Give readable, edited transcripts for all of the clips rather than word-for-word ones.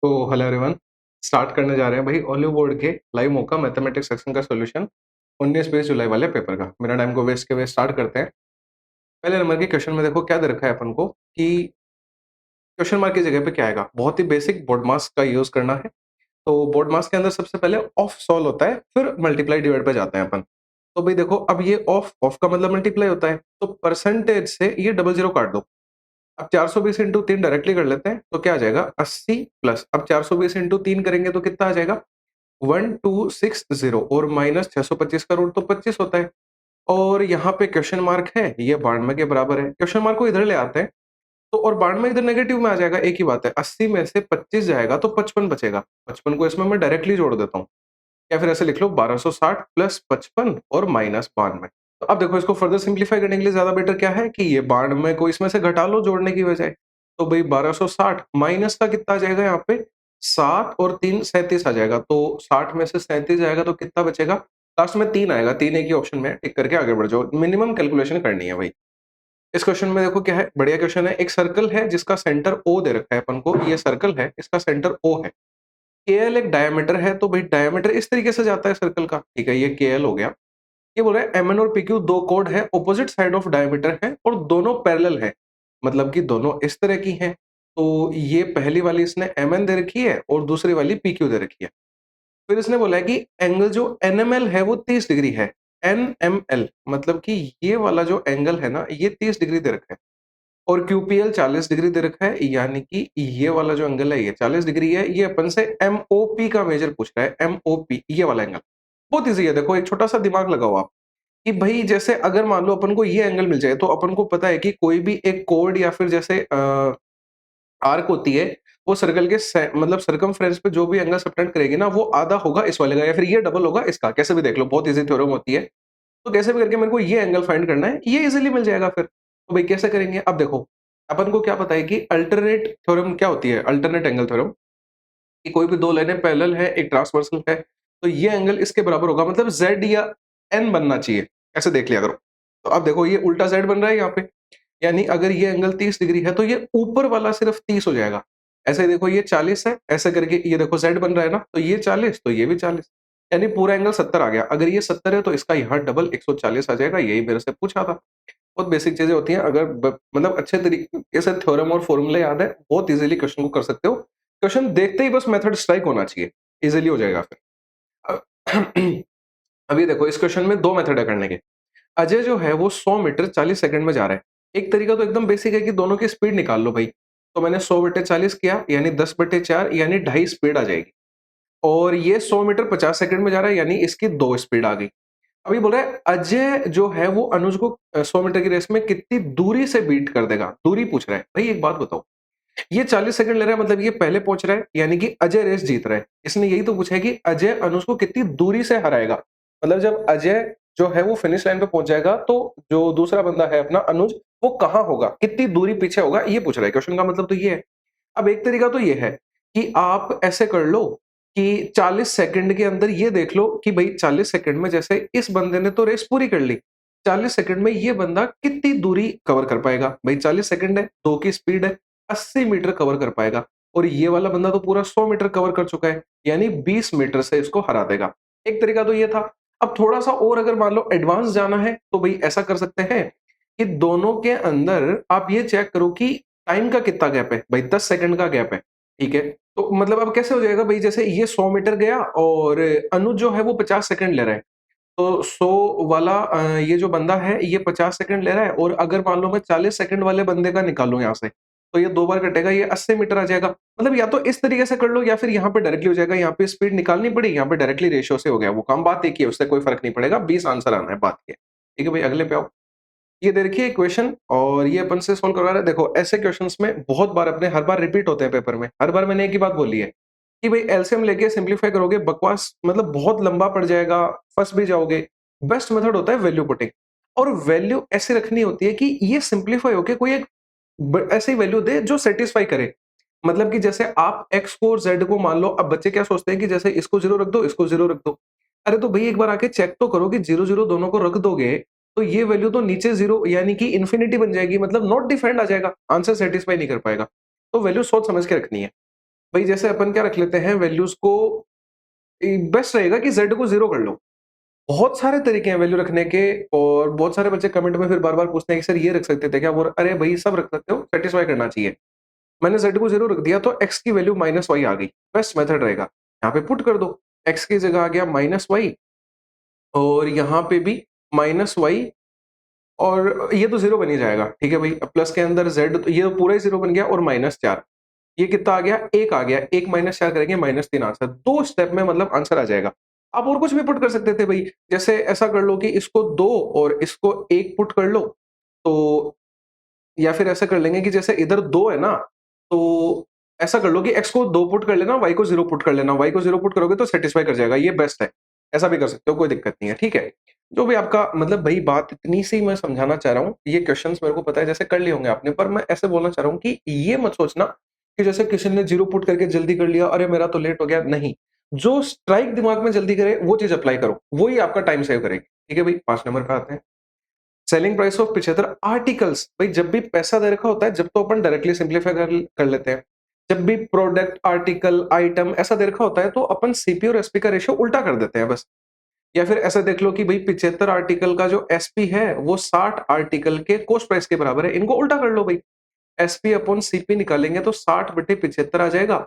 तो hello everyone. Start करने जा रहे हैं भाई ओलिव बोर्ड के लाइव मॉका मैथमेटिक्स सेक्शन का सॉल्यूशन 19 जुलाई वाले पेपर का। मेरा टाइम को वेस्ट के हुए स्टार्ट करते हैं। पहले नंबर के क्वेश्चन में देखो क्या दे रखा है अपन को कि क्वेश्चन मार्क की जगह पे क्या आएगा। बहुत ही बेसिक बोर्ड मास का यूज करना है। तो बोर्ड मास के अंदर सबसे पहले ऑफ सॉल्व होता है, फिर मल्टीप्लाई डिवाइड पे जाते हैं अपन। तो भाई देखो, अब ये ऑफ ऑफ का मतलब मल्टीप्लाई होता है, तो परसेंटेज से ये डबल जीरो काट दो। अब 420 इंटू 3 डायरेक्टली कर लेते हैं, तो क्या आ जाएगा 80 प्लस, अब 420 इंटू 3 करेंगे तो कितना आ जाएगा 1260 और माइनस 625 का रूट तो 25 होता है। और यहाँ पे क्वेश्चन मार्क है, ये 92 के बराबर है। क्वेश्चन मार्क को इधर ले आते हैं, तो और 92 इधर नेगेटिव में आ जाएगा। एक ही बात है, 80 में से 25 जाएगा तो 55 बचेगा। 55 को इसमें मैं डायरेक्टली जोड़ देता हूँ, या फिर ऐसे लिख लो 1260 प्लस 55 और माइनस 92। तो अब देखो, इसको फर्दर सिंप्लीफाई करने के लिए ज्यादा बेटर क्या है कि ये 92 को इसमें से घटा लो जोड़ने की बजाय। तो भाई 1260 माइनस का कितना आ जाएगा यहाँ पे 7 और 3 37 आ जाएगा। तो 60 में से 37 जाएगा तो कितना बचेगा, लास्ट में 3 आएगा। 3 एक ही ऑप्शन में टिक करके आगे बढ़ जाओ। मिनिमम कैलकुलेशन करनी है भाई। इस क्वेश्चन में देखो क्या है, बढ़िया क्वेश्चन है। एक सर्कल है जिसका सेंटर ओ दे रखा है अपन को। ये सर्कल है, इसका सेंटर ओ है। केएल एक डायमीटर है, तो भाई डायमीटर इस तरीके से जाता है सर्कल का। ठीक है, ये केएल हो गया। ये बोल रहा है एमएन और पीक्यू दो कोड है, ऑपोजिट साइड ऑफ डायमीटर है और दोनों पैरेलल है, मतलब कि दोनों इस तरह की हैं। तो ये पहली वाली इसने एमएन दे रखी है और दूसरी वाली पीक्यू दे रखी है। फिर इसने बोला है कि एंगल जो एनएमएल है वो 30 डिग्री है। एनएमएल मतलब कि ये वाला जो एंगल है ना, ये 30 डिग्री दे रखा है और क्यूपीएल 40 डिग्री दे रखा है, यानी कि ये वाला जो एंगल है ये 40 डिग्री है। ये अपन से एमओपी का मेजर पूछ रहा है। एमओपी ये वाला एंगल बहुत इजी है। देखो, एक छोटा सा दिमाग लगाओ आप कि भाई जैसे अगर मान लो अपन को ये एंगल मिल जाए, तो अपन को पता है कि कोई भी एक कोड या फिर जैसे आर्क होती है, वो सर्कल के मतलब सरकमफ्रेंस पे जो भी एंगल सबटेंड करेगी ना, वो आधा होगा इस वाले का या फिर ये डबल होगा इसका। कैसे भी देख लो, बहुत इजी थ्योरम होती है। तो कैसे भी करके मेरे को ये एंगल फाइंड करना है, ये इजीली मिल जाएगा फिर। तो भाई कैसे करेंगे, अब देखो अपन को क्या पता है कि अल्टरनेट थ्योरम क्या होती है। अल्टरनेट एंगल थ्योरम कि कोई भी दो लाइनें पैरेलल है, एक ट्रांसवर्सल है, तो ये एंगल इसके बराबर होगा, मतलब z या n बनना चाहिए। ऐसे देख लिया करो। तो अब देखो, ये उल्टा z बन रहा है यहाँ पे, यानी अगर ये एंगल 30 डिग्री है तो ये ऊपर वाला सिर्फ 30 हो जाएगा। ऐसे देखो, ये 40 है, ऐसे करके ये देखो z बन रहा है ना, तो ये 40 तो ये भी 40, यानी पूरा एंगल 70 आ गया। अगर ये 70 है तो इसका यहाँ डबल 140 आ जाएगा। यही मेरे से पूछा था। बहुत बेसिक चीजें होती हैं। अगर मतलब अच्छे तरीके से थ्योरम और फॉर्मूले याद है, बहुत इजीली क्वेश्चन को कर सकते हो। क्वेश्चन देखते ही बस मेथड स्ट्राइक होना चाहिए, इजीली हो जाएगा फिर। अभी देखो, इस क्वेश्चन में दो मेथड है करने के। अजय जो है वो 100 मीटर 40 सेकंड में जा रहा है। एक तरीका तो एकदम बेसिक है कि दोनों की स्पीड निकाल लो भाई। तो मैंने 100/40 किया, यानी 10/4 यानी 2.5 स्पीड आ जाएगी। और ये 100 मीटर 50 सेकंड में जा रहा है, यानी इसकी 2 स्पीड आ गई। अभी बोल रहा है अजय जो है वो अनुज को 100 मीटर की रेस में कितनी दूरी से बीट कर देगा। दूरी पूछ रहा है। भाई एक बात बताओ, ये 40 सेकंड ले रहा है, मतलब ये पहले पहुंच रहा है, यानी कि अजय रेस जीत रहा है। इसने यही तो पूछा है कि अजय अनुज को कितनी दूरी से हराएगा। मतलब जब अजय जो है वो फिनिश लाइन पे पहुंच जाएगा, तो जो दूसरा बंदा है अपना अनुज, वो कहाँ होगा, कितनी दूरी पीछे होगा, ये पूछ रहा है। क्वेश्चन का मतलब तो ये है। अब एक तरीका तो ये है कि आप ऐसे कर लो कि 40 सेकंड के अंदर ये देख लो कि भाई 40 सेकंड में जैसे इस बंदे ने तो रेस पूरी कर ली, 40 सेकंड में ये बंदा कितनी दूरी कवर कर पाएगा। भाई 40 सेकंड है, 2 की स्पीड है, 80 मीटर कवर कर पाएगा। और ये वाला बंदा तो पूरा 100 मीटर कवर कर चुका है, यानी 20 मीटर से इसको हरा देगा। एक तरीका तो ये था। अब थोड़ा सा और अगर मान लो एडवांस जाना है, तो भाई ऐसा कर सकते हैं कि दोनों के अंदर आप ये चेक करो कि टाइम का कितना गैप है। भाई 10 सेकंड का गैप है, ठीक है। तो मतलब अब कैसे हो जाएगा भाई, जैसे ये 100 मीटर गया और अनुज जो है वो 50 सेकंड ले रहा है। तो 100 वाला ये जो बंदा है ये 50 सेकंड ले रहा है, और अगर मान लो मैं 40 सेकंड वाले बंदे का निकालूं यहाँ से, तो ये 2 बार कटेगा, ये 80 मीटर आ जाएगा। मतलब या तो इस तरीके से कर लो, या फिर यहाँ पे डायरेक्टली हो जाएगा। यहाँ पे स्पीड निकालनी पड़ी, यहाँ पे डायरेक्टली रेशियो से हो गया वो काम। बात एक ही है, उससे कोई फर्क नहीं पड़ेगा। 20 आंसर आना है, बात की है। ठीक है भाई, अगले पे आओ। ये देखिए क्वेश्चन, और ये अपन से सोल्व करवा रहे हैं। देखो, ऐसे क्वेश्चंस में बहुत बार अपने हर बार रिपीट होते हैं पेपर में। हर बार मैंने एक ही बात बोली है कि भाई एलसीएम लेके सिंपलीफाई करोगे, बकवास मतलब बहुत लंबा पड़ जाएगा, फंस भी जाओगे। बेस्ट मेथड होता है वैल्यू पुटिंग। और वैल्यू ऐसे रखनी होती है कि ये सिंपलीफाई होके कोई एक ऐसी वैल्यू दे जो सेटिस्फाई करे। मतलब कि जैसे आप x को और z को मान लो। अब बच्चे क्या सोचते हैं कि जैसे इसको 0 रख दो, इसको 0 रख दो। अरे तो भाई एक बार आके चेक तो करो कि 0 0 दोनों को रख दोगे तो ये वैल्यू तो नीचे 0 यानी कि इंफिनिटी बन जाएगी, मतलब नॉट डिफाइंड आ जाएगा, आंसर सेटिस्फाई नहीं कर पाएगा। तो वैल्यू सोच समझ के रखनी है। भाई जैसे अपन क्या रख लेते हैं वैल्यूज को, बेस्ट रहेगा कि z को 0 कर लो। बहुत सारे तरीके हैं वैल्यू रखने के, और बहुत सारे बच्चे कमेंट में फिर बार-बार पूछते हैं कि सर ये रख सकते थे क्या? वो अरे भई सब रख सकते हो, सैटिस्फाई करना चाहिए। मैंने z को 0 रख दिया तो x की वैल्यू -y आ गई। बेस्ट मेथड रहेगा। यहाँ पे पुट कर दो, x की जगह आ गया -y और यहाँ पे भी -y, और ये तो 0 बन ही जाएगा, ठीक है भाई। अब प्लस के अंदर z, तो ये तो पूरा ही 0 बन गया, और -4, ये कितना आ गया? 1 आ गया। 1 -4 करेंगे -3 आंसर। 2 स्टेप में मतलब आंसर आ जाएगा। आप और कुछ भी पुट कर सकते थे भई। जैसे ऐसा कर लो कि इसको 2 और इसको 1 पुट कर लो, तो या फिर ऐसा कर लेंगे कि जैसे इधर 2 है ना, तो ऐसा कर लो कि x को 2 पुट कर लेना, y को 0 पुट कर लेना। y को 0 पुट करोगे तो सैटिस्फाई कर जाएगा, ये बेस्ट है। ऐसा भी कर सकते हो, कोई दिक्कत नहीं है, ठीक है? जो भी आपका मतलब भई, बात इतनी सी मैं समझाना चाह रहा हूँ। ये क्वेश्चन्स मेरे को पता है जैसे कर लिए होंगे आपने, पर मैं ऐसे बोलना चाह रहा हूँ कि ये मत सोचना कि जैसे किसी ने 0 पुट करके जल्दी कर लिया, अरे मेरा तो लेट हो गया, नहीं। जो स्ट्राइक दिमाग में जल्दी करे वो चीज़ अप्लाई करो, वो ही आपका टाइम सेव करेगी। ठीक है भई, 5 नंबर पे आते हैं। Selling price of 75 articles. भाई जब भी पैसा दे रखा होता है, जब तो अपन डायरेक्टली सिंपलीफाई कर लेते हैं। जब भी प्रोडक्ट, आर्टिकल, आइटम ऐसा दे रखा होता है तो अपन सीपी और एसपी का रेशियो उल्टा कर देते हैं बस। या फिर ऐसा देख लो कि भाई 75 आर्टिकल का जो एसपी है वो 60 आर्टिकल के कॉस्ट प्राइस के बराबर है। इनको उल्टा कर लो भाई। एसपी अपॉन सीपी निकालेंगे तो 60 बटे 75 आ जाएगा।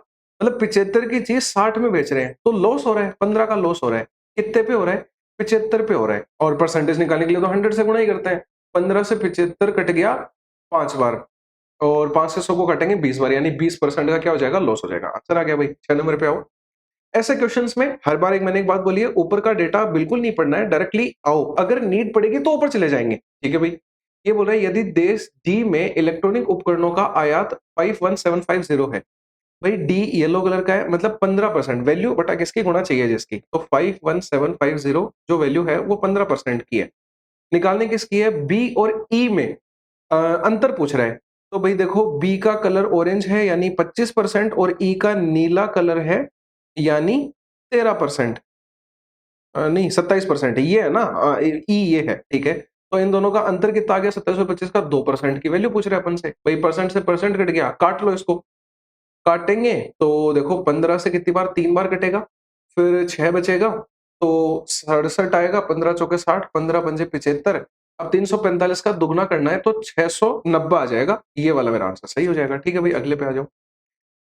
मतलब 75 की चीज 60 में बेच रहे हैं तो लॉस हो रहा है, 15 का लॉस हो रहा है। कितने पे हो रहा है? 75 पे हो रहा है। और परसेंटेज निकालने के लिए तो 100 से गुणा ही करते हैं। 15 से 75 कट गया 5 बार, और 5 से 100 को काटेंगे 20 बार, यानी 20% का क्या हो जाएगा? लॉस हो जाएगा। आंसर आ गया भाई। 6 नंबर पे आओ। ऐसे क्वेश्चंस में हर बार मैंने एक बात बोली है, ऊपर का डेटा बिल्कुल नहीं पढ़ना है, डायरेक्टली आओ। अगर नीड पड़ेगी तो ऊपर चले जाएंगे, ठीक है भाई। ये बोल रहा है यदि देश डी में इलेक्ट्रॉनिक उपकरणों का आयात 51750 है। भाई डी येलो कलर का है, मतलब 15%। वैल्यू बटा किसकी गुणा चाहिए? जिसकी। तो 51750 जो वैल्यू है वो 15% की है। निकालने किसकी है? बी और ई में अंतर पूछ रहा है। तो भाई देखो, बी का कलर ऑरेंज है यानी 25%, और ई का नीला कलर है यानी 13%। नहीं 27% है, ये है ना, ई ये है, ठीक है। तो इन दोनों का अंतर कितना आ गया? 27 और 25 का 2% की वैल्यू पूछ रहे हैं अपन से। भाई परसेंट से परसेंट कट गया, काट लो इसको। काटेंगे तो देखो 15 से कितनी बार? 3 बार कटेगा, फिर 6 बचेगा, तो 67 आएगा। 15 चौके 60, 15 पंजे 75। अब 345 का दुगना करना है तो 690 आ जाएगा। ये वाला मेरा आंसर सही हो जाएगा। ठीक है भाई, अगले पे आ जाओ।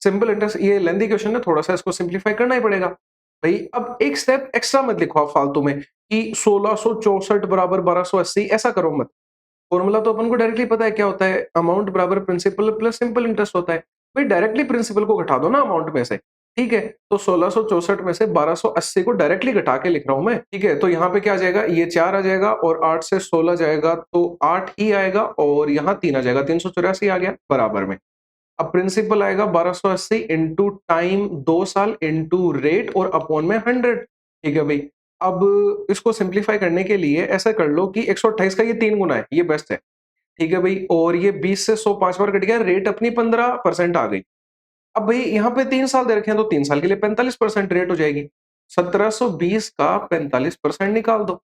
सिंपल इंटरेस्ट, ये लेंथी क्वेश्चन है, थोड़ा सा इसको सिंप्लीफाई करना ही पड़ेगा। भाई अब एक स्टेप एक्स्ट्रा मत लिखो आप फालतू में कि 1664 बराबर 1280, ऐसा करो मत। फॉर्मूला तो अपन को डायरेक्टली पता है क्या होता है, अमाउंट बराबर प्रिंसिपल प्लस सिंपल इंटरेस्ट होता है। भाई डायरेक्टली प्रिंसिपल को घटा दो ना अमाउंट में से, ठीक है। तो 1664 में से 1280 को डायरेक्टली घटा के लिख रहा हूं मैं, ठीक है। तो यहाँ पे क्या आ जाएगा? ये 4 आ जाएगा, और 8 से 16 जाएगा तो 8 ही आएगा, और यहाँ 3 आ जाएगा, 384 आ गया बराबर में। अब प्रिंसिपल आएगा 1280 इंटू टाइम 2 साल इंटू रेट और अपॉन में 100, ठीक है भाई। अब इसको सिंप्लीफाई करने के लिए ऐसा कर लो कि 128 का ये 3 गुना है, ये बेस्ट है, ठीक है भाई। और ये 20 से 100 5 बार कट गया, रेट अपनी 15% आ गई। अब भाई यहाँ पे 3 साल दे रखे हैं तो 3 साल के लिए 45% रेट हो जाएगी। 1720 का 45% निकाल दो।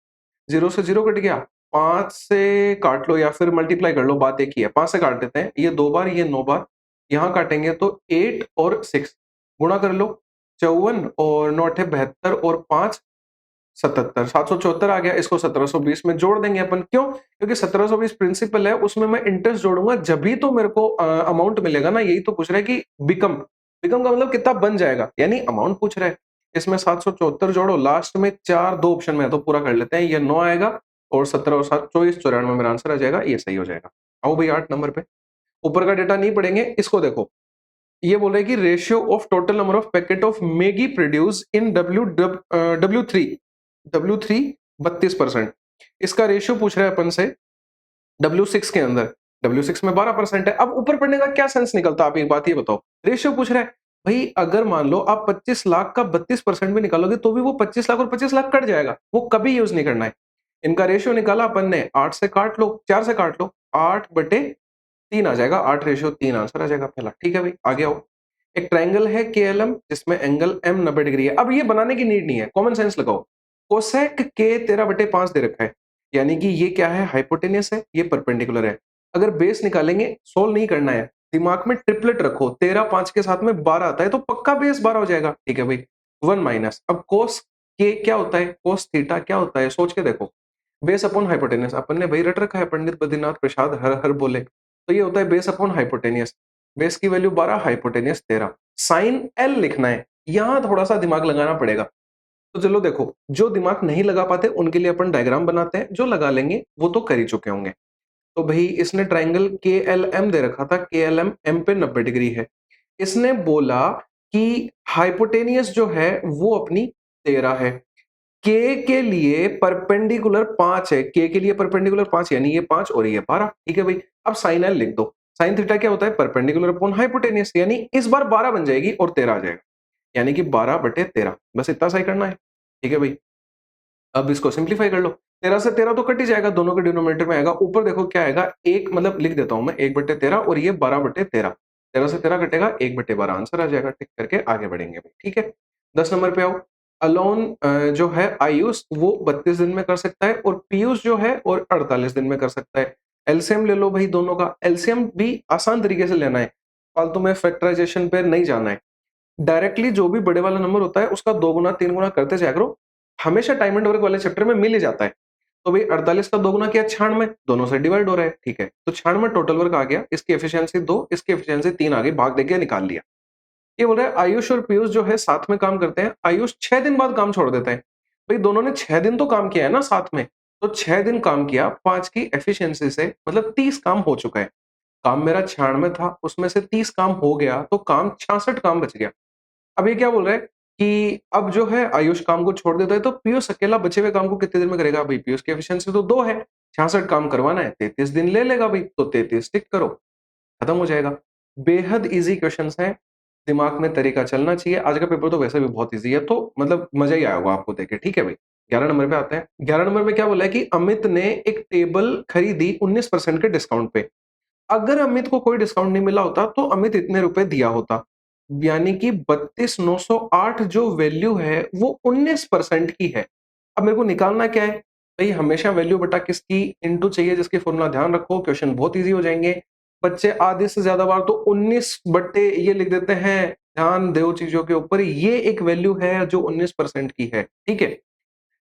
0 से 0 कट गया, 5 से काट लो या फिर मल्टीप्लाई कर लो, बात एक ही है। 5 से काट देते हैं, ये 2 बार, ये 9 बार। यहाँ काटेंगे तो 8 और 6 गुणा कर लो, 54 और 9 अठे 72 और 5 77, 774 आ गया। इसको 1720 में जोड़ देंगे अपन। क्यों? क्योंकि 1720 प्रिंसिपल है, उसमें मैं इंटरेस्ट जोड़ूंगा, जब भी तो मेरे को अमाउंट मिलेगा ना। यही तो पूछ रहा है कि बिकम, बिकम का मतलब कितना बन जाएगा, यानी अमाउंट पूछ रहा है। इसमें 774 जोड़ो, लास्ट में 4 2 ऑप्शन में है तो पूरा कर लेते हैं। ये 9 आएगा, और 17 और 7 24, 94 मेरा आंसर आ जाएगा, ये सही हो जाएगा। आओ भाई 8 नंबर पे। ऊपर का डेटा नहीं पढ़ेंगे, इसको देखो। ये बोल रहे हैं कि ratio of total number of packet of Maggi produce in W3 32%। इसका रेशियो पूछ रहा है अपन से W6 के अंदर। W6 में 12% है। अब ऊपर पढ़ने का क्या सेंस निकलता है? आप एक बात ये बताओ। रेशियो पूछ रहा है, भाई अगर मान लो आप 25 लाख का 32% भी निकालोगे तो भी वो 25 लाख और 25 लाख कट जाएगा, वो कभी यूज नहीं करना है। इनका रेशियो निकाला अपन ने, 8 से काट लो, 4 से काट लो, 8 बटे 3 आ जाएगा, 8 रेशियो 3 आंसर आ जाएगा पहला। ठीक है भाई, आगे आओ। एक ट्रायंगल है KLM जिसमें एंगल M 90 डिग्री है। अब ये बनाने की नीड नहीं है, कॉमन सेंस लगाओ। कोसेक K 13/5 दे रखा है, यानी कि ये क्या है? हाइपोटेन्यूस है, ये परपेंडिकुलर है। अगर बेस निकालेंगे, सोल्व नहीं करना है, दिमाग में ट्रिपलेट रखो, 13 5 के साथ में 12 आता है तो पक्का बेस 12 हो जाएगा। ठीक है भाई, 1 माइनस अब cos के क्या होता है, cos थीटा क्या होता है, सोच के देखो। बेस अपॉन हाइपोटेन्यूस अपन ने भाई रट रखा है, पंडित बद्रीनाथ प्रसाद हर हर बोले, तो ये होता है बेस अपॉन हाइपोटेन्यूस। बेस की वैल्यू 12, हाइपोटेन्यूस 13। साइन एल लिखना है, यहां थोड़ा सा दिमाग लगाना पड़ेगा। तो चलो देखो, जो दिमाग नहीं लगा पाते उनके लिए अपन डायग्राम बनाते हैं, जो लगा लेंगे वो तो कर ही चुके होंगे। तो भाई इसने ट्राइंगल के एल एम दे रखा था, के एल एम पे 90 डिग्री है। इसने बोला कि हाइपोटेनियस जो है वो अपनी 13 है, के लिए परपेंडिकुलर 5 है, के लिए परपेंडिकुलर 5 यानी ये 5 और ये 12। ठीक है भाई, अब साइन एल लिख दो। साइन थीटा क्या होता है, परपेंडिकुलर अपॉन हाइपोटेनियस, यानी इस बार 12 बन जाएगी और 13 आ जाएगा, यानी कि 12/13। बस इतना सा ही करना है। ठीक है भाई, अब इसको सिंप्लीफाई कर लो। 13 से 13 तो कट ही जाएगा, दोनों के डिनोमिनेटर में आएगा। ऊपर देखो क्या आएगा, एक मतलब लिख देता हूं मैं, 1/13 और ये 12/13। 13 से 13 कटेगा, 1/12 आंसर आ जाएगा। टिक करके आगे बढ़ेंगे भाई। ठीक है, 10 नंबर पे आओ। अलोन जो है आयुष वो 32 दिन में कर सकता है, और पीयूष जो है और 48 दिन में कर सकता है। एलसीएम ले लो भाई दोनों का। एलसीएम भी आसान तरीके से लेना है, फालतू में फैक्टराइजेशन पे नहीं जाना है। डायरेक्टली जो भी बड़े वाला नंबर होता है उसका 2 गुना 3 गुना करते जाया करो, हमेशा टाइम एंड वर्क वाले चैप्टर में मिल ही जाता है। तो भाई 48 का 2 गुना किया 96, दोनों से डिवाइड हो रहा है। ठीक है, तो 96 टोटल वर्क आ गया, इसकी एफिशिएंसी 2, इसकी एफिशिएंसी 3 आ गई, भाग देके निकाल लिया। ये बोल रहा है आयुष और पीयूष जो है साथ में काम करते हैं, आयुष 6 दिन बाद काम छोड़ देता है। भाई दोनों ने 6 दिन तो काम किया है ना साथ में, तो 6 दिन काम किया, 5 की एफिशिएंसी से मतलब 30 काम हो चुका है। काम मेरा 96 था, उसमें से 30 काम हो गया, तो काम 66 काम बच गया। अब ये क्या बोल रहा है कि अब जो है आयुष काम को छोड़ देता है, तो पीयूष अकेला बचे हुए काम को कितने दिन में करेगा। भाई पीयूष की एफिशिएंसी तो 2 है, 66 काम करवाना है, 33 दिन ले लेगा भाई, तो 33 टिक करो, खत्म हो जाएगा। बेहद इजी क्वेश्चंस हैं, दिमाग में तरीका चलना चाहिए। आज का पेपर तो वैसे भी बहुत इजी है, तो मतलब मजा ही आया होगा आपको देख के। ठीक है भाई, 11 नंबर पे आते हैं। 11 नंबर में क्या बोला है कि अमित ने एक टेबल खरीदी 19% के डिस्काउंट पे। अगर अमित को कोई डिस्काउंट नहीं मिला होता तो अमित इतने रुपए दिया होता, यानी कि 32,908 जो वैल्यू है वो 19% की है। अब मेरे को निकालना क्या है भाई, हमेशा वैल्यू बटा किसकी इनटू चाहिए, जिसकी फॉर्मूला ध्यान रखो, क्वेश्चन बहुत इजी हो जाएंगे। बच्चे आधे से ज्यादा बार तो 19 बट्टे ये लिख देते हैं, ध्यान दो चीजों के ऊपर। ये एक वैल्यू है जो 19% की है। ठीक है,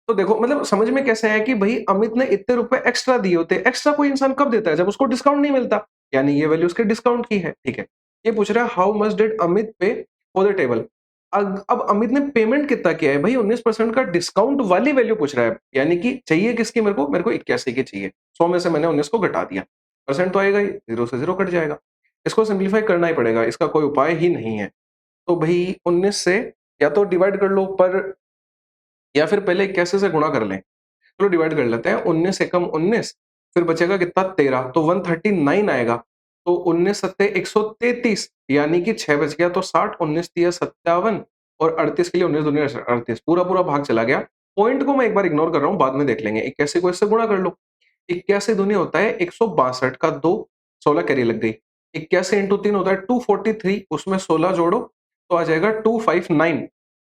तो देखो मतलब समझ में कैसे है कि भाई अमित ने इतने रुपए एक्स्ट्रा दिए होते। एक्स्ट्रा कोई इंसान कब देता है, जब उसको डिस्काउंट नहीं मिलता, यानी ये वैल्यू उसके डिस्काउंट की है। ठीक है, ये पूछ रहा है हाउ मच डिड अमित पे फॉर द टेबल। अब अमित ने पेमेंट कितना किया है भाई, 19% का डिस्काउंट वाली वैल्यू पूछ रहा है, यानी कि चाहिए किसकी, मेरे को 81 की चाहिए। 100 में से मैंने 19 को घटा दिया, परसेंट तो आएगा ही, 0 से 0 कट जाएगा। इसको सिंप्लीफाई करना ही पड़ेगा, इसका कोई उपाय ही नहीं है। तो भाई 19 से या तो डिवाइड कर लो पर, या फिर पहले 81 से गुणा कर लें। चलो डिवाइड कर लेते हैं, 19 एकम 19, फिर बचेगा कितना 13, तो 139 आएगा। तो 19 सत्ते 133, यानी कि 6 बच गया, तो 60, 19 तिया 57 और 38 के लिए 19 दूनी 38, पूरा पूरा भाग चला गया। पॉइंट को मैं एक बार इग्नोर कर रहा हूं, बाद में देख लेंगे। 81 को इससे गुणा कर लो, 81 दूनी होता है 162 का 2, 16 कैरी लग गई। 81 इंटू 3 होता है 243, उसमें 16 जोड़ो तो आ जाएगा 259,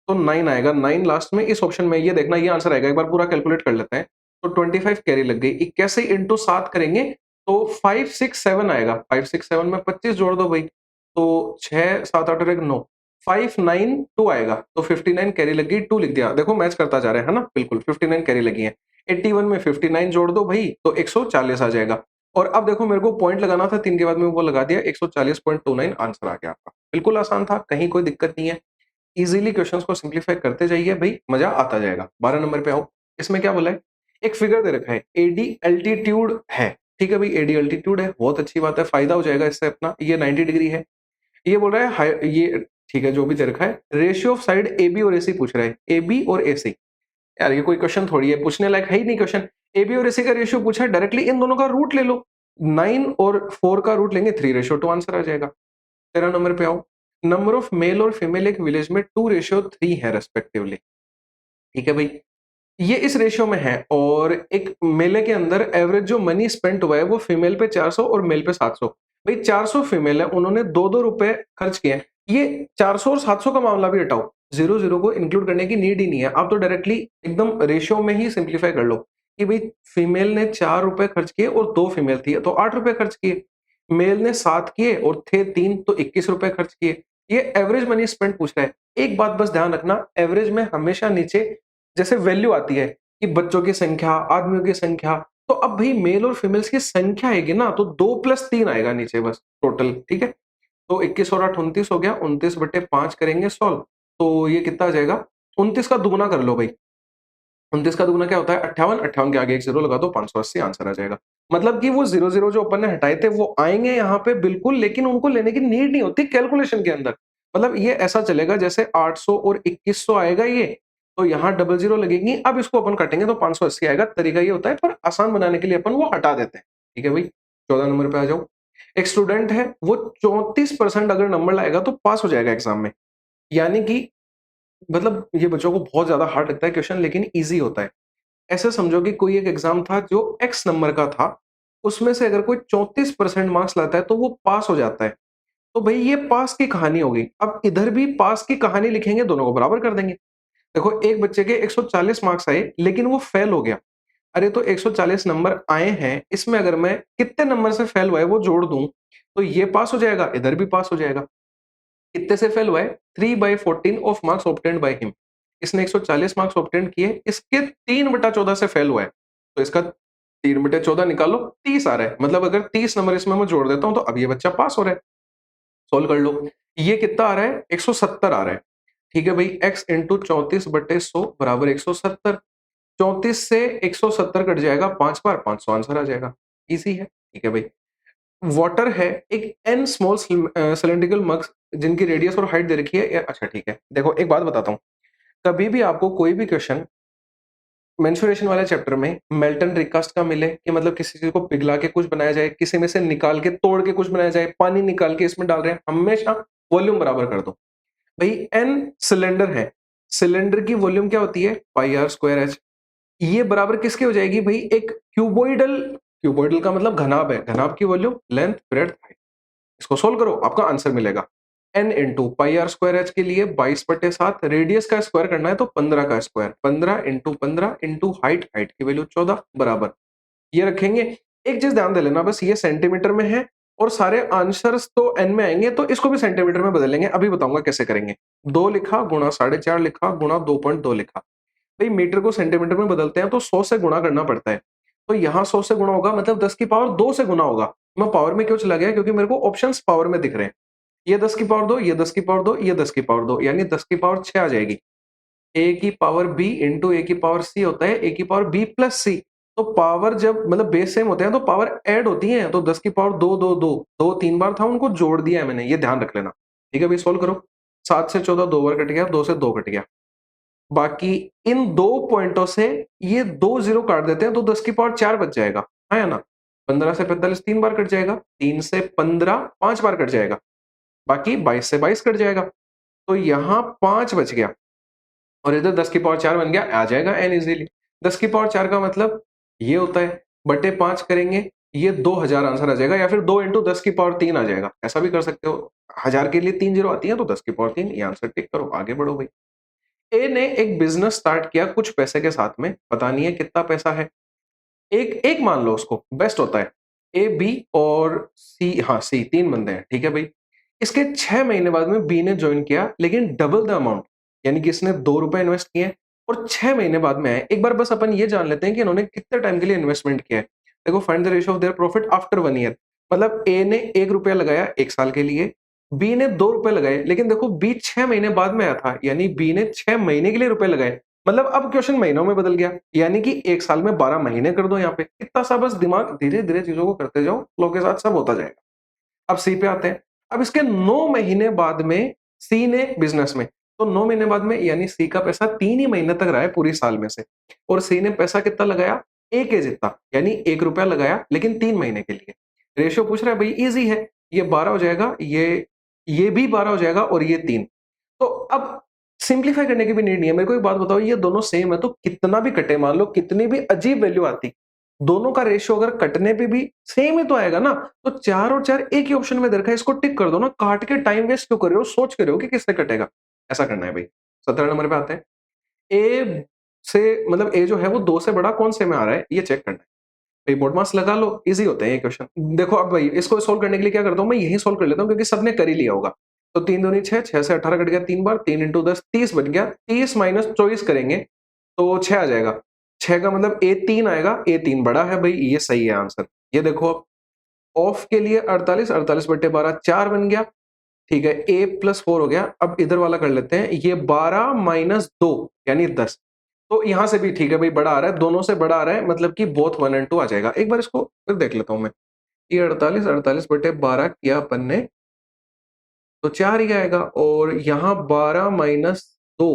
तो 9 आएगा, 9 लास्ट में इस ऑप्शन में। ये देखना ये आंसर आएगा, एक बार पूरा कैलकुलेट कर लेते हैं। तो 25 कैरी लग गई, 81 इंटू 7 करेंगे तो 567 आएगा। 567 में 25 जोड़ दो भाई, तो 6 7 8 और 1 9, 592 आएगा। तो 59 कैरी लग गई, 2 लिख दिया। देखो मैच करता जा रहा है ना, बिल्कुल 59 कैरी लगी है। 81 में 59 जोड़ दो भाई, तो 140 आ जाएगा। और अब देखो मेरे को पॉइंट लगाना था 3 के बाद में, वो लगा दिया, 140.29 आंसर आ गया आपका। बिल्कुल आसान था, कहीं कोई दिक्कत नहीं है। इजीली क्वेश्चंस को सिंप्लीफाई करते जाइए भाई, मजा आता जाएगा। 12 नंबर पे आओ। इसमें क्या बोला है, एक फिगर दे रखा है, एडी अल्टीट्यूड है। ठीक है भाई, एडी अल्टीट्यूड है, बहुत अच्छी बात है, फायदा हो जाएगा इससे अपना। ये 90 डिग्री है। ये बोल रहा है ये ठीक है, जो भी दे रखा है, ratio of side A B और ए सी पूछ रहा है, ए बी और ए सी। यार ये कोई क्वेश्चन थोड़ी है, पूछने लायक है ही नहीं क्वेश्चन। ए बी और ए सी का रेशियो पूछा है, डायरेक्टली इन दोनों का रूट ले लो। 9 और 4 का रूट लेंगे, 3:2 आंसर आ जाएगा। 13 नंबर पे आओ। नंबर ऑफ मेल और फीमेल एक विलेज में 2:3 है रेस्पेक्टिवली। ठीक है भाई, ये इस रेशियो में है, और एक मेले के अंदर एवरेज जो मनी स्पेंट हुआ है वो फीमेल पे 400 और मेल पे 700। भाई 400 फीमेल है, उन्होंने 2-2 रुपए खर्च किए हैं। ये 400 और 700 का मामला भी हटाओ, 0-0 को इंक्लूड करने की नीड ही नहीं है। आप तो डायरेक्टली एकदम रेशियो में ही सिंप्लीफाई कर लो कि भाई फीमेल ने 4 रुपए खर्च किए और 2 फीमेल थी तो 8 रुपए खर्च किए। मेल ने 7 किए और थे 3 तो 21 रुपए खर्च किए। ये एवरेज मनी स्पेंट पूछ रहा है। एक बात बस ध्यान रखना, एवरेज में हमेशा नीचे जैसे वैल्यू आती है कि बच्चों की संख्या, आदमियों की संख्या, तो अब भई मेल और फीमेल्स की संख्या आएगी ना, तो 2 प्लस 3 आएगा नीचे बस टोटल, ठीक है? तो 21 और 8 29 हो गया, 29/5 करेंगे सॉल्व, तो ये कितना आ जाएगा? 29 का दुगुना कर लो भई। 29 का दुगुना क्या होता है? 58, 58 के आगे एक ज़ीरो लगा दो, 580 आंसर आ जाएगा। मतलब कि वो ज़ीरो-ज़ीरो जो अपन ने हटाए थे वो आएँगे यहाँ पे बिल्कुल, लेकिन उनको लेने की नीड नहीं होती कैलकुलेशन के अंदर। मतलब ये ऐसा चलेगा जैसे 800 और 2100 आएगा ये, तो यहाँ डबल ज़ीरो लगेगी, अब इसको अपन काटेंगे तो 580 आएगा। तरीका ये होता है, पर आसान बनाने के लिए अपन वो हटा देते हैं। ठीक है भई? 14 नंबर पे आ जाओ। एक स्टूडेंट है, वो 34% अगर नंबर लाएगा तो पास हो जाएगा एग्ज़ाम में। यानी कि मतलब ये बच्चों को बहुत ज़्यादा हार्ड लगता है क्वेश्चन, लेकिन ईज़ी होता है। ऐसा समझो कि कोई एक एग्जाम था जो एक्स नंबर का था, उसमें से अगर कोई 34% मार्क्स लाता है तो वो पास हो जाता है। तो भई ये पास की कहानी हो गई। अब इधर भी पास की कहानी लिखेंगे, दोनों को बराबर कर देंगे। देखो एक बच्चे के 140 मार्क्स आए लेकिन वो फेल हो गया। अरे तो 140 नंबर आए हैं, इसमें अगर मैं कितने नंबर से फेल हुआ है वो जोड़ दूँ, तो ये पास हो जाएगा, इधर भी पास हो जाएगा। कितने से फेल हुआ है? 3/14 of marks obtained by him. इसने 140 मार्क्स ऑब्टेन्ड किए, इसके 3/14 से फेल हुआ है। तो इसका 3/14 निकालो, 30 आ रहा है। मतलब अगर 30 नंबर इसमें मैं जोड़ देता हूँ तो अब ये बच्चा पास हो रहा है। सॉल्व कर लो। ये कितना आ रहा है? 170 आ रहा है। ठीक है भई, x इंटू 34/100 बराबर 170। 34 से 170 कट जाएगा 5 बार, 500 आंसर आ जाएगा। ईज़ी है। ठीक है भई। वाटर है, एक एन स्मॉल सिलिंड्रिकल मग्स जिनकी रेडियस और हाइट दे रखी है। अच्छा ठीक है, देखो एक बात बताता हूँ, कभी भी आपको कोई भी क्वेश्चन मेंस्ट्रुएशन वाले चैप्टर में मेल्टन रिकास्ट का मिले कि मतलब किसी चीज को पिघला के कुछ बनाया जाए, किसी में से निकाल के तोड़ के कुछ बनाया जाए, पानी निकाल के इसमें डाल रहे हैं, हमेशा वॉल्यूम बराबर कर दो। भाई एन सिलेंडर है, सिलेंडर की वॉल्यूम क्या होती है? पाई आर स्क्वायर एच। ये बराबर किसकी हो जाएगी भाई? एक क्यूबोइडल, क्यूबोइडल का मतलब घनाभ है, घनाभ की वॉल्यूम लेंथ ब्रेड्थ हाइट। इसको सोल्व करो, आपका आंसर मिलेगा n into pi r square h के लिए 22/7, रेडियस का स्क्वायर करना है तो 15 का square, 15 into 15 into height, height की वैल्यू 14 बराबर ये रखेंगे। एक चीज ध्यान दे लेना, बस ये सेंटीमीटर में है और सारे आंसर्स तो एन में आएंगे, तो इसको भी सेंटीमीटर में बदलेंगे, अभी बताऊंगा कैसे करेंगे। 2 लिखा गुणा 4.5 लिखा गुणा 2.2 लिखा। भाई मीटर को सेंटीमीटर में बदलते हैं तो 100 से गुणा करना पड़ता है, तो यहाँ 100 से गुणा होगा मतलब 10 की पावर 2 से गुणा होगा। मैं पावर में क्यों चला गया? क्योंकि मेरे को ऑप्शंस पावर में दिख रहे हैं। ये 10 की पावर 2, ये 10 की पावर 2, ये 10 की पावर 2, यानी 10 की पावर 6 आ जाएगी। ए की पावर बी इंटू ए की पावर सी होता है ए की पावर बी प्लस सी। तो पावर जब मतलब बेस सेम होते हैं तो पावर ऐड होती है, तो 10 की पावर 2 2 2 2 3 बार था, उनको जोड़ दिया है मैंने, ये ध्यान रख लेना। ठीक है भाई, सोल्व करो। 7 से 14 2 बार कट गया, 2 से 2 कट गया। बाकी इन 2 पॉइंटों से ये 2 जीरो काट देते हैं तो 10 की पावर 4 बच जाएगा, है या ना? 15 से 45 3 बार कट जाएगा, 3 से 15 5 बार कट जाएगा, बाकी 22 से 22 कट जाएगा। तो यहाँ 5 बच गया और इधर 10 की पावर 4 बन गया, आ जाएगा n इजीली। 10 की पावर 4 का मतलब ये होता है, बटे 5 करेंगे, ये 2000 आंसर आ जाएगा, या फिर 2 इंटू 10 की पावर 3 आ जाएगा, ऐसा भी कर सकते हो। 1000 के लिए 3 जीरो आती है तो 10 की पावर 3, ये आंसर टिक करो, आगे बढ़ो भाई। ए ने एक बिजनेस स्टार्ट किया कुछ पैसे के साथ में, पता नहीं है कितना पैसा है। एक एक मान लो उसको, बेस्ट होता है। ए, बी और सी, हाँ सी, 3 बंदे हैं, ठीक है भाई। इसके 6 महीने बाद में बी ने जॉइन किया, लेकिन डबल द अमाउंट, यानी कि इसने ₹2 इन्वेस्ट किए और 6 महीने बाद में आए। एक बार बस अपन ये जान लेते हैं कि इन्होंने कितने टाइम के लिए इन्वेस्टमेंट किया है। देखो find the ratio of their profit after 1 year. मतलब ए ने ₹1 लगाया 1 साल के लिए, बी ने ₹2 लगाए, लेकिन देखो बी 6 महीने बाद में आया था, यानी बी ने 6 महीने के लिए रुपए लगाए। मतलब अब क्वेश्चन महीनों में बदल गया, यानी कि 1 साल में 12 महीने कर दो यहाँ पे। इतना सा बस दिमाग, धीरे-धीरे चीज़ों को करते जाओ, फ्लो के साथ सब होता जाएगा। अब सी पे आते हैं। अब इसके 9 महीने बाद में सी ने बिज़नेस में, तो 9 महीने बाद में यानी सी का पैसा 3 ही महीने तक रहा है पूरी साल में से, और सी ने पैसा कितना लगाया? ए के जितना, यानी ₹1 लगाया लेकिन 3 महीने के लिए। रेशियो पूछ रहा है, भई ईज़ी है, ये 12 हो जाएगा, ये भी 12 हो जाएगा और ये 3। तो अब सिंप्लीफाई करने की भी नीड नहीं है। मेरे को एक बात बताओ, ये दोनों सेम है तो कितना भी कटे, मान लो कितनी भी अजीब वैल्यू आती, दोनों का रेशियो अगर कटने पे भी सेम ही तो आएगा ना। तो 4 और 4 एक ही ऑप्शन में दे रखा है, इसको टिक कर दो ना, काट के टाइम वेस्ट क्यों कर रहे हो? सोच के रहे हो कि किससे कटेगा। ऐसा करना है भाई। 17 नंबर पे आते हैं। ए से मतलब ए जो है वो 2 से बड़ा कौन से में आ रहा है, ये चेक करना है। भाई बोर्ड मास लगा लो, इजी होते हैं ये क्वेश्चन। देखो अब भाई इसको सोल्व करने के लिए क्या करता हूँ मैं, यही सोल्व कर लेता हूँ क्योंकि सबने कर ही लिया होगा। तो 3 दूनी 6, 6 से 18 कट गया 3 बार, 3 इंटू 10 30 बन गया, 30 माइनस 24 करेंगे तो 6 आ जाएगा। 6 का मतलब A3 आएगा, A3 बड़ा है भाई, ये सही है आंसर। ये देखो ऑफ के लिए 48, 48 बटे 12 4 बन गया, ठीक है। A प्लस 4 हो गया। अब इधर वाला कर लेते हैं, ये 12 माइनस 2 यानी 10। तो यहां से भी ठीक है भाई, बड़ा आ रहा है, दोनों से बड़ा आ रहा है, मतलब कि बोथ 1 एंड 2 आ जाएगा। एक बार इसको फिर देख लेता हूं मैं। ये 48, 48 बटे 12 किया अपन ने तो 4 ही आएगा, और यहाँ 12 माइनस 2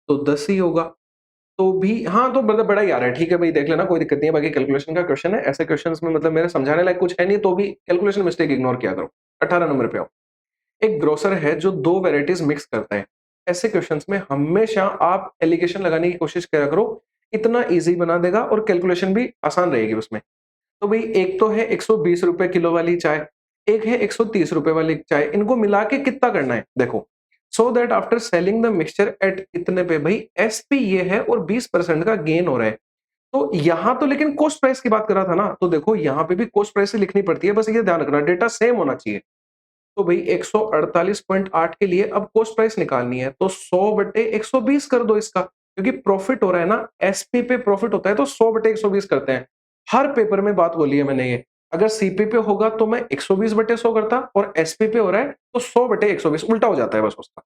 तो 10 ही होगा। तो भी हाँ, तो मतलब बड़ा ही आ रहा है, ठीक है भाई, देख लेना, कोई दिक्कत नहीं है। बाकी कैलकुलेशन का क्वेश्चन है, ऐसे क्वेश्चंस में मतलब मेरे समझाने लायक कुछ है नहीं, तो भी कैलकुलेशन मिस्टेक इग्नोर किया करो। 18 नंबर पे आओ। एक ग्रोसर है जो दो वेराइटीज मिक्स करता है। ऐसे क्वेश्चंस में हमेशा आप एलिगेशन लगाने की कोशिश करा करो, इतना इजी बना देगा और कैलकुलेशन भी आसान रहेगी उसमें। तो भाई एक तो है 120 रुपए किलो वाली चाय, एक है 130 रुपए वाली चाय, इनको मिला के कितना करना है देखो। So that after selling the mixture eight इतने पे, भाई एसपी ये है और 20% का गेन हो रहा है। तो यहां तो लेकिन कॉस्ट प्राइस की बात कर रहा था ना, तो देखो यहां पे भी कॉस्ट प्राइस ही लिखनी पड़ती है, बस ये ध्यान रखना डेटा सेम होना चाहिए। तो भाई 148.8 के लिए अब कॉस्ट प्राइस निकालनी है, तो 100 बटे 120 कर दो इसका, क्योंकि प्रॉफिट हो रहा है ना, एसपी पे प्रॉफिट होता है तो 100 बटे 120 करते हैं। हर पेपर में बात बोली है मैंने ये। अगर सीपी पे होगा तो मैं 120 बटे 100 करता, और एसपी पे हो रहा है तो 100 बटे 120, उल्टा हो जाता है बस उसका।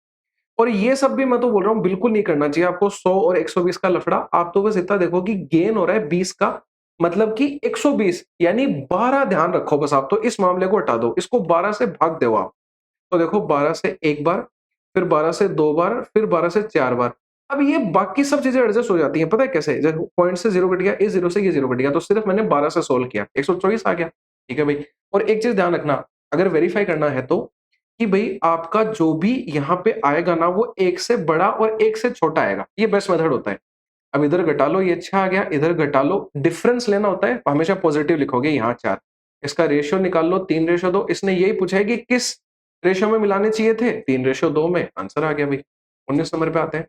और ये सब भी मैं तो बोल रहा हूँ बिल्कुल नहीं करना चाहिए आपको 100 और 120 का लफड़ा। आप तो बस इतना देखो कि गेन हो रहा है 20 का, मतलब कि 120 यानी 12 ध्यान रखो बस। आप तो इस मामले को हटा दो, इसको 12 से भाग दो आप। तो देखो 12 से एक बार, फिर 12 से दो बार, फिर 12 से चार बार। अब ये बाकी सब चीजें एडजस्ट हो जाती हैं, पता है कैसे? जब पॉइंट से 0 कट गया, इस 0 से ये 0 कट गया, तो सिर्फ मैंने 12 से सोल्व किया, 124 आ गया। ठीक है भाई। और एक चीज ध्यान रखना, अगर वेरीफाई करना है तो, कि भाई आपका जो भी यहाँ पे आएगा ना, वो 1 से बड़ा और 1 से छोटा आएगा। ये बेस्ट मेथड होता है। अब इधर घटा लो, ये 6 आ गया, इधर घटा लो, डिफरेंस लेना होता है, हमेशा पॉजिटिव लिखोगे, यहाँ 4। इसका रेशियो निकाल लो, 3:2। इसने यही पूछा है कि किस रेशियो में मिलाने चाहिए थे, 3:2 में। आंसर आ गया भाई। 19 नंबर पे आते हैं।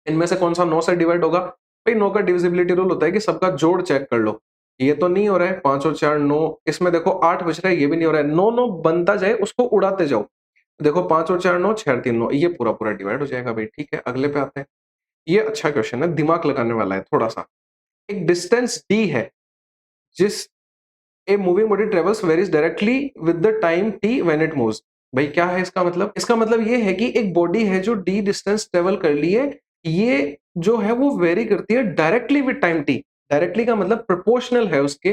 इनमें से कौन सा 9 से डिवाइड होगा? भाई 9 का डिविजिबिलिटी रूल होता है कि सबका जोड़ चेक कर लो। ये तो नहीं हो रहा है, 5 और 4 9, इसमें देखो 8 बच रहा है, ये भी नहीं हो रहा है। 9 9 बनता जाए, उसको उड़ाते जाओ। देखो 5 और 4 9, 6 और 3 9, ये पूरा पूरा डिवाइड हो जाएगा भाई। ठीक है, अगले पे आते हैं। ये अच्छा क्वेश्चन है, दिमाग लगाने वाला है थोड़ा सा। एक डिस्टेंस डी है, जिस a moving body travels varies directly with the time T when it moves. भाई क्या है इसका मतलब? इसका मतलब ये है कि एक बॉडी है जो डी डिस्टेंस ट्रेवल कर ली है, ये जो है वो वेरी करती है directly with time T. Directly का मतलब प्रोपोर्शनल है उसके,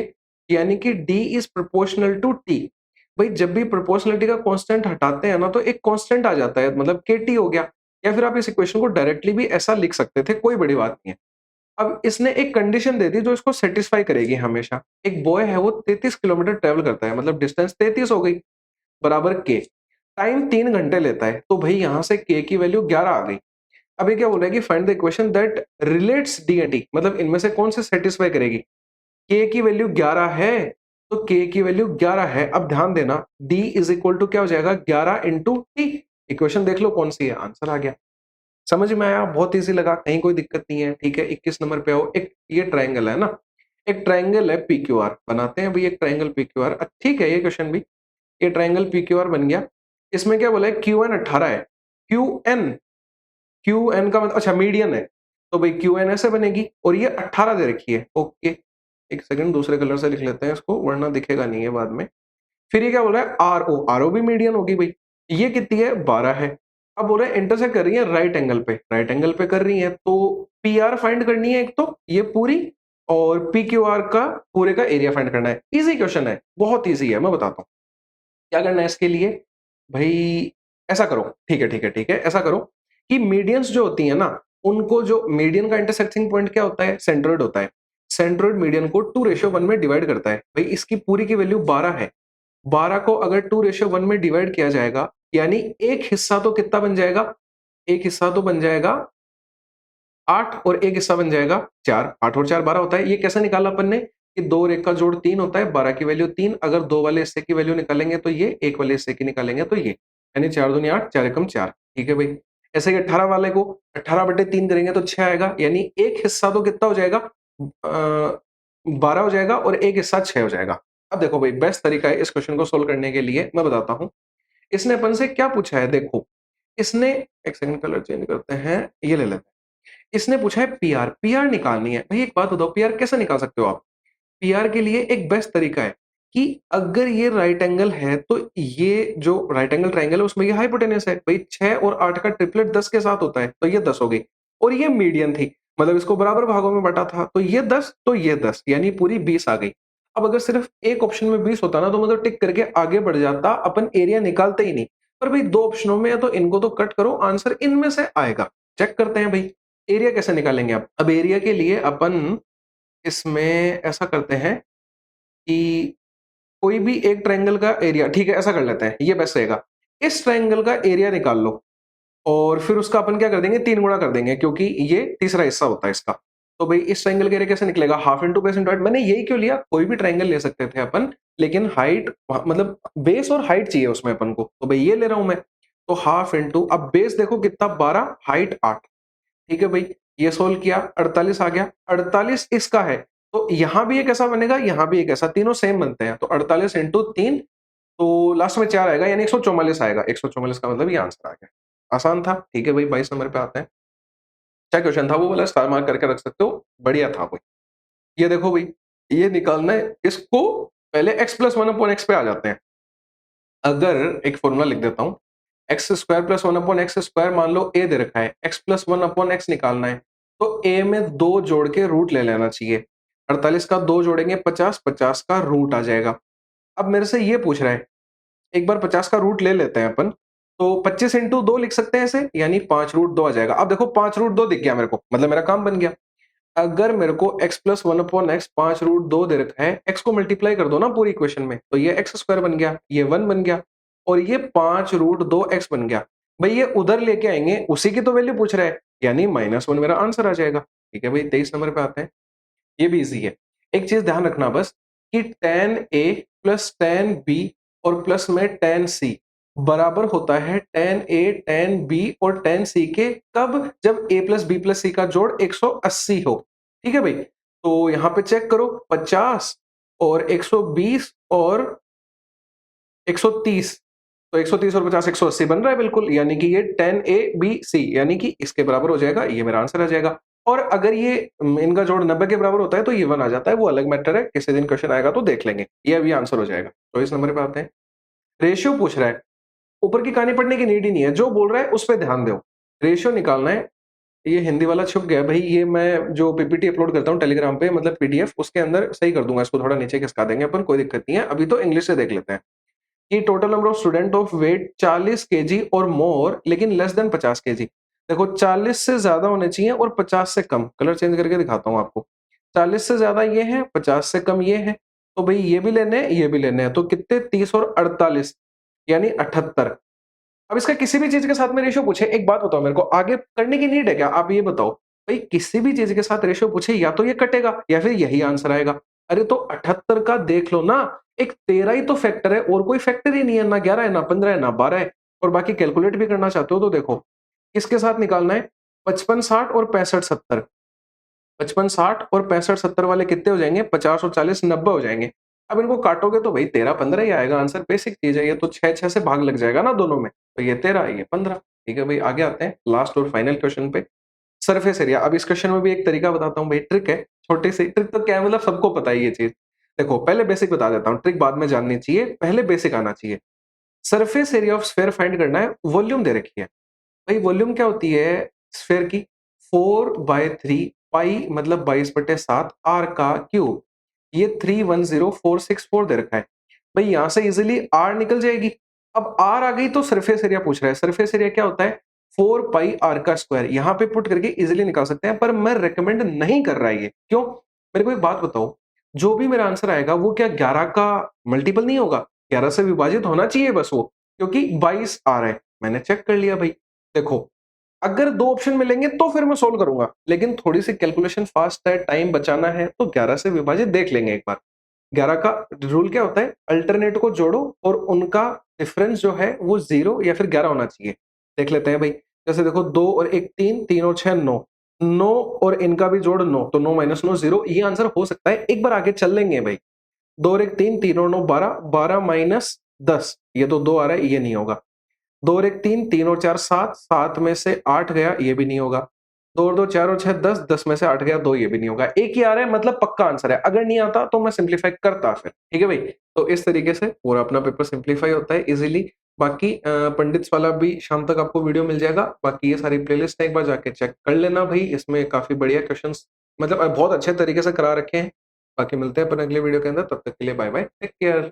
यानी कि D is proportional to T. भाई जब भी प्रोपोर्शनलिटी का कांस्टेंट हटाते हैं ना, तो एक कांस्टेंट आ जाता है, मतलब के टी हो गया। या फिर आप इस इक्वेशन को डायरेक्टली भी ऐसा लिख सकते थे, कोई बड़ी बात नहीं है। अब इसने एक कंडीशन दे दी जो इसको सेटिस्फाई करेगी हमेशा। एक बॉय है, वो 33 किलोमीटर ट्रेवल करता है, मतलब डिस्टेंस 33 हो गई, बराबर के। टाइम 3 घंटे लेता है, तो भाई यहां से के की वैल्यू 11 आ गई। अब ये क्या बोल रहा है कि find the equation that relates D and T, मतलब इनमें से कौन से सेटिस्फाई करेगी। के की वैल्यू 11 है, तो के की वैल्यू 11 है। अब ध्यान देना, डी इज इक्वल टू क्या हो जाएगा, 11 इंटू टी। इक्वेशन देख लो कौन सी है, आंसर आ गया। समझ में आया? बहुत इजी लगा, कहीं कोई दिक्कत नहीं है। ठीक है, 21 नंबर पे आओ। एक ये ट्रायंगल है ना, एक ट्रायंगल है पीक्यूआर, बनाते हैं भाई एक ट्रायंगल पीक्यूआर। ठीक है, ये क्वेश्चन भी, ये ट्रायंगल पीक्यूआर बन गया। इसमें क्या बोला है, क्यू एन 18 है। क्यू एन, क्यू एन का मतलब अच्छा मीडियन है, तो भाई क्यू एन ऐसे बनेगी, और ये 18 दे रखी है। ओके, एक सेकंड दूसरे कलर से लिख लेते हैं इसको, वरना दिखेगा नहीं है बाद में। फिर ये क्या बोल रहा है, आर ओ, आर ओ भी मीडियन होगी भाई। ये कितनी है, 12 है। अब बोल रहे हैं इंटरसेक्ट कर रही है राइट एंगल पे, राइट एंगल पे कर रही है, तो पी आर फाइंड करनी है एक तो ये पूरी, और पी क्यू आर का पूरे का एरिया फाइंड करना है। इजी क्वेश्चन है, बहुत इजी है, मैं बताता हूँ क्या करना है इसके लिए। भाई ऐसा करो, ठीक है ठीक है ठीक है, ऐसा करो कि मीडियंस जो होती है ना, उनको, जो मीडियन का इंटरसेक्टिंग पॉइंट क्या होता है, सेंट्रोइड होता है। सेंट्रोइड मीडियन को 2:1 में डिवाइड करता है। भाई इसकी पूरी की वैल्यू 12 है। 12 को अगर 2:1 में डिवाइड किया जाएगा, यानी एक हिस्सा तो कितना बन जाएगा, एक हिस्सा तो बन जाएगा 8, और एक हिस्सा बन जाएगा 4। 8 और 4 12 होता है। ये कैसे निकाला अपन ने, कि 2 और 1 का जोड़ 3 होता है, 12 की वैल्यू 3। अगर 2 वाले हिस्से की वैल्यू निकालेंगे तो ये, 1 वाले हिस्से की निकालेंगे तो ये, यानी 4 दूनी 8, 4 एकम 4। ठीक है भाई। ऐसे ही 18 वाले को 18 बटे 3 करेंगे तो 6 आएगा, यानी एक हिस्सा तो कितना हो जाएगा, 12 हो जाएगा और एक हिस्सा 6 हो जाएगा। अब देखो भाई बेस्ट तरीका है इस क्वेश्चन को सोल्व करने के लिए मैं बताता हूँ। इसने अपन से क्या पूछा है देखो, इसने एक सेकंड कलर चेंज करते हैं, ये ले लेते हैं। इसने पूछा है पीआर, पीआर निकालनी है। भाई एक बात बताओ पीआर कैसे निकाल सकते हो आप? पीआर के लिए एक बेस्ट तरीका है कि अगर ये राइट एंगल है तो ये जो राइट एंगल ट्रायंगल है उसमें ये हाइपोटेन्यूस है। भाई 6 और 8 का ट्रिपलेट 10 के साथ होता है तो ये 10 हो गई और ये मीडियन थी, मतलब इसको बराबर भागों में बांटा था तो ये 10 तो ये 10 यानी पूरी 20 आ गई। अब अगर सिर्फ एक ऑप्शन में 20 होता ना तो मतलब टिक करके आगे बढ़ जाता, अपन एरिया निकालते ही नहीं। पर भाई दो ऑप्शनों में है तो इनको तो कट करो, आंसर इनमें से आएगा। चेक करते हैं भाई एरिया कैसे निकालेंगे। अब एरिया के लिए अपन इसमें ऐसा करते हैं कि कोई भी एक ट्रायंगल का एरिया, ठीक है ऐसा कर लेते हैं, ये बेस्ट रहेगा। इस ट्रायंगल का एरिया निकाल लो और फिर उसका अपन क्या कर देंगे 3 गुणा कर देंगे क्योंकि ये तीसरा हिस्सा होता है इसका। तो भाई इस ट्रायंगल का एरिया कैसे निकलेगा, half into base into height. मैंने यही क्यों लिया, कोई भी ट्रायंगल ले सकते थे अपन, लेकिन हाइट मतलब बेस और हाइट चाहिए उसमें अपन को, तो भाई ये ले रहा हूं मैं। तो हाफ इंटू, अब बेस देखो कितना 12, हाइट 8, ठीक है भाई। ये सोल्व किया 48 आ गया, 48 इसका है तो यहां भी एक ऐसा बनेगा, यहां भी एक ऐसा, तीनों सेम बनते हैं तो 48 इंटू 3 तो लास्ट में 4 आएगा यानी 144 आएगा। 144 का मतलब ये आंसर आ गया। आसान था, ठीक है भाई 22 नंबर पे आते हैं। क्या क्वेश्चन था वो वाला, स्टार मार्क करके रख सकते हो, बढ़िया था भाई। ये देखो भाई, ये निकालना है इसको, पहले x plus one upon x पे आ जाते हैं। अगर एक फॉर्मूला लिख देता हूं, x square plus one upon x square, मान लो ए दे रखा है, x plus one upon x निकालना है तो ए में 2 जोड़ के रूट ले लेना चाहिए। 48 का 2 जोड़ेंगे 50, 50 का रूट आ जाएगा। अब मेरे से ये पूछ रहा है, एक बार 50 का रूट ले लेते हैं अपन, तो 25 इंटू 2 लिख सकते हैं ऐसे, यानी 5 रूट 2 आ जाएगा। अब देखो 5 रूट 2 दिख गया मेरे को, मतलब मेरा काम बन गया। अगर मेरे को x plus one upon x 5 root 2 दे रखा है, x को मल्टीप्लाई कर दो ना पूरी इक्वेशन में, तो ये एक्स स्क्वायर बन गया, ये 1 बन गया और ये 5 रूट 2 एक्स बन गया। भाई ये उधर लेके आएंगे, उसी की तो वैल्यू पूछ रहा है, यानी -1 मेरा आंसर आ जाएगा। ठीक है भाई 23 नंबर पे आते हैं, ये भी इजी है। एक चीज ध्यान रखना बस कि tan A plus tan B और प्लस में tan C बराबर होता है tan A, tan B और tan C के, कब? जब A plus B plus C का जोड़ 180 हो। ठीक है भाई, तो यहां पे चेक करो 50 और 120 और 130, तो 130 और 50 180 बन रहा है बिल्कुल, यानी कि ये tan A B C यानी कि इसके बराबर हो जाएगा, ये मेरा आंसर आ जाएगा। और अगर ये इनका जोड़ 90 के बराबर होता है तो ये 1 आ जाता है, वो अलग मैटर है, किसी दिन क्वेश्चन आएगा तो देख लेंगे। ये अभी आंसर हो जाएगा। तो इस नंबर पे आते हैं, रेशियो पूछ रहा है, ऊपर की कहानी पढ़ने की नीड ही नहीं है, जो बोल रहा है उस पर ध्यान दो। रेशियो निकालना है, ये हिंदी वाला छुप गया भाई, ये मैं जो पीपीटी अपलोड करता हूँ टेलीग्राम पे, मतलब पीडीएफ, उसके अंदर सही कर दूंगा, इसको थोड़ा नीचे खिसका देंगे अपन, कोई दिक्कत नहीं है। अभी तो इंग्लिश से देख लेते हैं कि total number of student of weight 40 kg और मोर लेकिन लेस देन 50 केजी। देखो 40 से ज्यादा होने चाहिए और 50 से कम, कलर चेंज करके दिखाता हूँ आपको। 40 से ज्यादा ये है, 50 से कम ये है, तो भाई ये भी लेने हैं ये भी लेने हैं, तो कितने 30 और 48 यानी 78। अब इसका किसी भी चीज के साथ में रेशियो पूछे, एक बात बताओ मेरे को, आगे करने की नीड है क्या? आप ये बताओ भाई, किसी भी चीज के साथ रेशियो पूछे या तो ये कटेगा या फिर यही आंसर आएगा। अरे तो 78 का देख लो ना, एक 13 ही तो फैक्टर है और कोई फैक्टर ही नहीं है, ना 11 है ना 15 है ना 12 है। और बाकी कैलकुलेट भी करना चाहते हो तो देखो किसके साथ निकालना है, 55 60 और 65 70। 55 60 और 65 70 वाले कितने हो जाएंगे, 50 और 40 90 हो जाएंगे। अब इनको काटोगे तो भाई 13 15 ही आएगा आंसर, बेसिक चीज है ये, तो 6 6 से भाग लग जाएगा ना दोनों में, तो ये 13 ये 15। ठीक है भाई आगे आते हैं लास्ट और फाइनल क्वेश्चन पे, सरफेस एरिया। अब इस क्वेश्चन में भी एक तरीका बताता हूँ भाई, ट्रिक है, छोटी सी ट्रिक, तो क्या है मतलब सबको पता है ये चीज। देखो पहले बेसिक बता देता हूँ, ट्रिक बाद में जाननी चाहिए, पहले बेसिक आना चाहिए। Surface area of sphere find करना है, वॉल्यूम दे रखी है। भाई वॉल्यूम क्या होती है स्फीयर की, 4/3 पाई मतलब 22/7 आर का क्यूब, ये 310464 दे रखा है। भाई यहां से इजिली आर निकल जाएगी। अब आर आ गई तो सरफेस एरिया पूछ रहा है, सरफेस एरिया क्या होता है 4 पाई आर का स्क्वायर, यहां पे पुट करके इजिली निकाल सकते हैं, पर मैं रेकमेंड नहीं कर रहा है ये, क्यों? मेरे को एक बात बताओ, जो भी मेरा आंसर आएगा वो क्या 11 का मल्टीपल नहीं होगा, 11 से विभाजित होना चाहिए बस वो, क्योंकि 22 आ रहा है। मैंने चेक कर लिया भाई, देखो अगर 2 ऑप्शन मिलेंगे तो फिर मैं सोल्व करूंगा, लेकिन थोड़ी सी कैलकुलेशन फास्ट है, टाइम बचाना है, तो 11 से विभाजित देख लेंगे एक बार। 11 का रूल क्या होता है, अल्टरनेट को जोड़ो और उनका डिफरेंस जो है वो 0 या फिर 11 होना चाहिए। देख लेते हैं भाई, जैसे देखो 2 और 1 3, 3 और 6 9, 9 और इनका भी जोड़ 9, तो 9 माइनस 9 0, ये आंसर हो सकता है। एक बार आगे चल लेंगे भाई, 2 और 1 3, 3 और 9 12, 12 माइनस 10, ये तो 2 आ रहा है, ये नहीं होगा। 2 और 1 3, 3 और 4 7, 7 में से 8 गया, ये भी नहीं होगा। 2 और 2 4 और 6 10, 10 में से 8 गया, 2, ये भी नहीं होगा। एक ही आ रहा है, मतलब पक्का आंसर है। अगर नहीं आता तो मैं सिंपलीफाई करता फिर, ठीक है भाई। तो इस तरीके से पूरा अपना पेपर सिंपलीफाई होता है इजीली। बाकी पंडित्स वाला भी शाम तक आपको वीडियो मिल जाएगा। बाकी ये सारी प्लेलिस्ट है, एक बार जाके चेक कर लेना भाई, इसमें काफी बढ़िया क्वेश्चंस, मतलब बहुत अच्छे तरीके से करा रखे हैं। बाकी मिलते हैं अपन अगले वीडियो के अंदर, तब तक के लिए बाय बाय, टेक केयर।